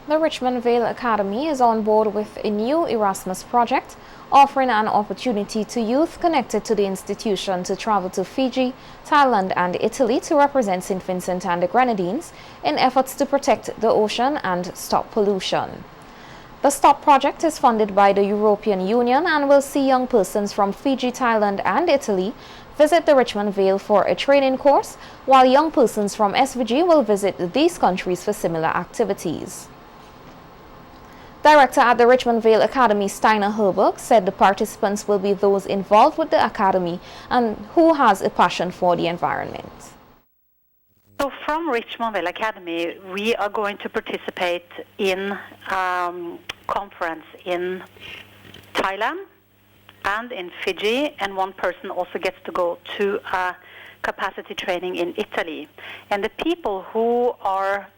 The Richmond Vale Academy is on board with a new ERASMUS project, offering an opportunity to youth connected to the institution to travel to Fiji, Thailand and Italy to represent St. Vincent and the Grenadines in efforts to protect the ocean and stop pollution. The STOP project is funded by the European Union and will see young persons from Fiji, Thailand and Italy visit the Richmond Vale for a training course, while young persons from SVG will visit these countries for similar activities. Director at the Richmond Vale Academy, Stina Herberg, said the participants will be those involved with the academy and who has a passion for the environment. So from Richmond Vale Academy, we are going to participate in conference in Thailand and in Fiji, and one person also gets to go to a capacity training in Italy. And the people who are,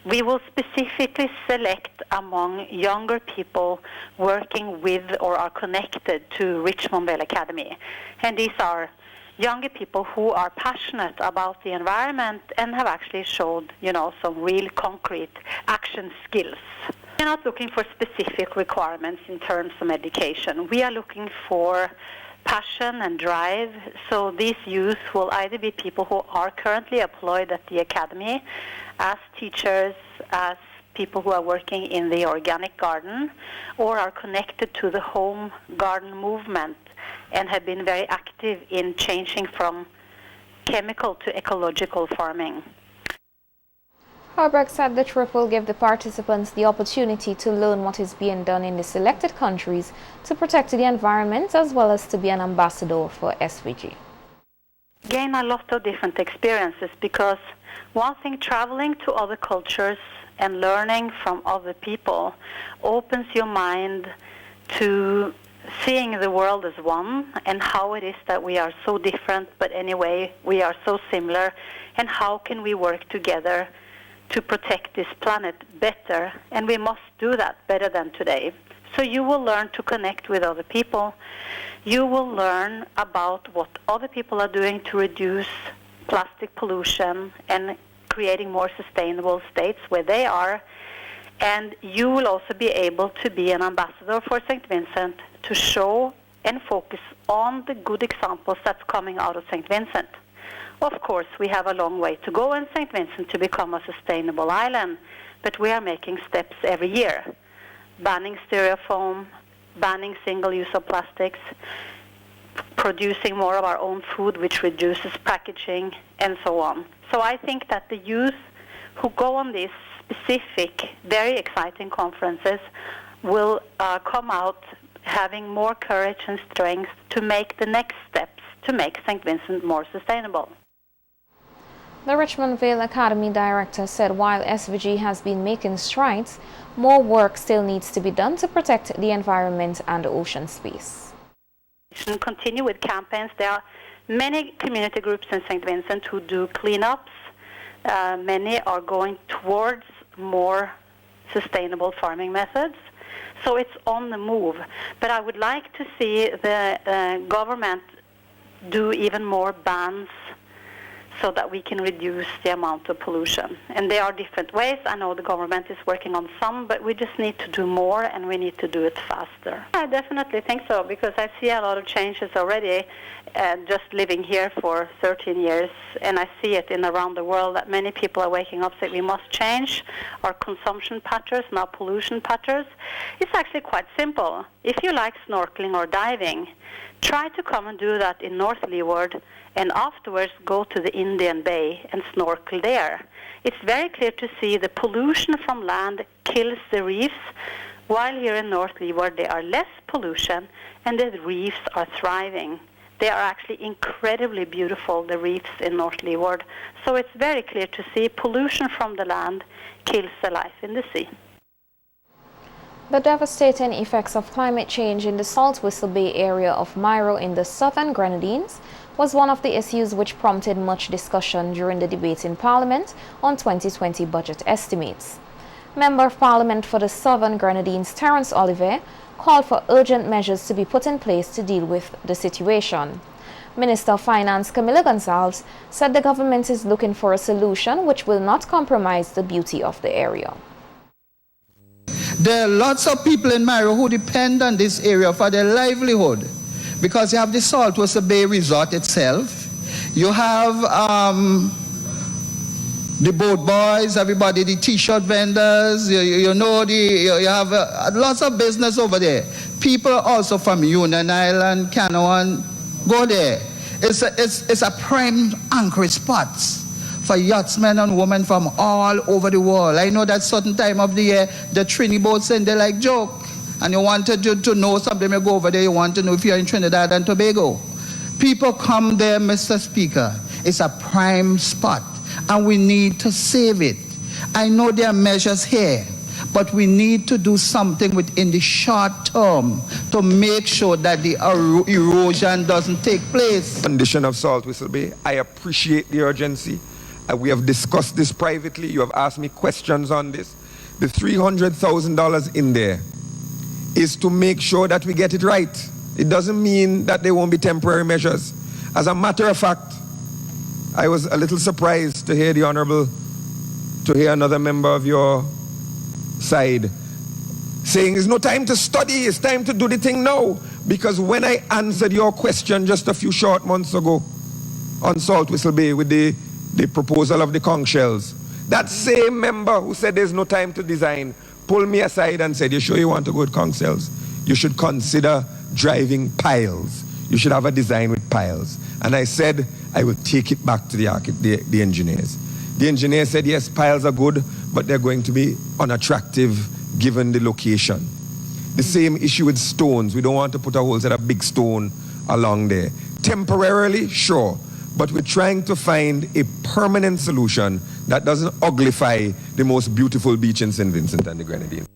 we will specifically select among younger people working with or are connected to Richmond Vale Academy. And these are younger people who are passionate about the environment and have actually showed, some real concrete action skills. We're not looking for specific requirements in terms of education. We are looking for passion and drive. So these youth will either be people who are currently employed at the academy as teachers, as people who are working in the organic garden, or are connected to the home garden movement and have been very active in changing from chemical to ecological farming. Herberg said the trip will give the participants the opportunity to learn what is being done in the selected countries to protect the environment, as well as to be an ambassador for SVG. Gain a lot of different experiences, because one thing, traveling to other cultures and learning from other people opens your mind to seeing the world as one, and how it is that we are so different, but anyway we are so similar, and how can we work together to protect this planet better, and we must do that better than today. So you will learn to connect with other people. You will learn about what other people are doing to reduce plastic pollution and creating more sustainable states where they are. And you will also be able to be an ambassador for St. Vincent to show and focus on the good examples that's coming out of St. Vincent. Of course, we have a long way to go in St. Vincent to become a sustainable island, but we are making steps every year. Banning styrofoam, banning single-use of plastics, producing more of our own food, which reduces packaging, and so on. So I think that the youth who go on these specific, very exciting conferences will come out having more courage and strength to make the next steps to make St. Vincent more sustainable. The Richmond Vale Academy director said while SVG has been making strides, more work still needs to be done to protect the environment and the ocean space. We should continue with campaigns. There are many community groups in St. Vincent who do cleanups. Many are going towards more sustainable farming methods. So it's on the move. But I would like to see the government do even more bans so that we can reduce the amount of pollution. And there are different ways. I know the government is working on some, but we just need to do more, and we need to do it faster. I definitely think so, because I see a lot of changes already, just living here for 13 years, and I see it around the world that many people are waking up saying we must change our consumption patterns and our pollution patterns. It's actually quite simple. If you like snorkeling or diving, try to come and do that in North Leeward, and afterwards go to the Indian Bay and snorkel there. It's very clear to see the pollution from land kills the reefs, while here in North Leeward there are less pollution and the reefs are thriving. They are actually incredibly beautiful, the reefs in North Leeward. So it's very clear to see pollution from the land kills the life in the sea. The devastating effects of climate change in the Salt Whistle Bay area of Miro in the southern Grenadines was one of the issues which prompted much discussion during the debate in Parliament on 2020 budget estimates. Member of Parliament for the Southern Grenadines, Terence Oliver, called for urgent measures to be put in place to deal with the situation. Minister of Finance Camila Gonzalez said the government is looking for a solution which will not compromise the beauty of the area. There are lots of people in Mario who depend on this area for their livelihood, because you have the Saltwater Bay Resort itself. You have the boat boys, everybody, the t-shirt vendors, you have lots of business over there. People also from Union Island, Canoan, go there. It's a prime anchorage spot for yachtsmen and women from all over the world. I know that certain time of the year, the Trini boats and they like joke. And you wanted to know something, you go over there, you want to know if you're in Trinidad and Tobago. People come there, Mr. Speaker. It's a prime spot, and we need to save it. I know there are measures here, but we need to do something within the short term to make sure that the erosion doesn't take place. Condition of Saltwater Bay, I appreciate the urgency. We have discussed this privately. You have asked me questions on this. The $300,000 in there is to make sure that we get it right. It doesn't mean that there won't be temporary measures. As a matter of fact, I was a little surprised to hear another member of your side saying it's no time to study, it's time to do the thing now. Because when I answered your question just a few short months ago on Saltwater Bay with the proposal of the conch shells, that same member who said there's no time to design pulled me aside and said, you sure you want to go with conch shells? You should consider driving piles. You should have a design with piles. And I said, I will take it back to the engineers. The engineer said, yes, piles are good, but they're going to be unattractive given the location. The same issue with stones. We don't want to put a whole set of big stone along there. Temporarily, sure, but we're trying to find a permanent solution that doesn't uglify the most beautiful beach in St. Vincent and the Grenadines.